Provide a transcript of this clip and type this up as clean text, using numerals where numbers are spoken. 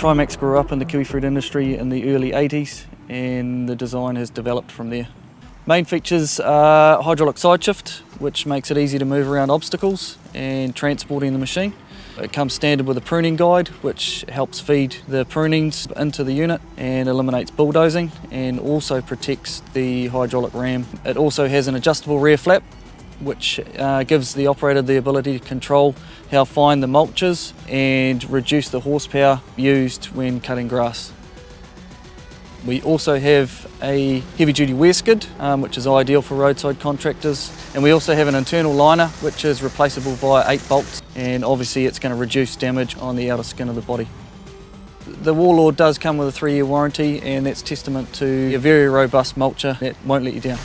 Trimax grew up in the kiwifruit industry in the early 80s and the design has developed from there. Main features are hydraulic sideshift, which makes it easy to move around obstacles and transporting the machine. It comes standard with a pruning guide, which helps feed the prunings into the unit and eliminates bulldozing and also protects the hydraulic ram. It also has an adjustable rear flap, which gives the operator the ability to control how fine the mulch is and reduce the horsepower used when cutting grass. We also have a heavy-duty wear skid, which is ideal for roadside contractors. And we also have an internal liner, which is replaceable via 8 bolts. And obviously it's going to reduce damage on the outer skin of the body. The Warlord does come with a 3-year warranty, and that's testament to a very robust mulcher that won't let you down.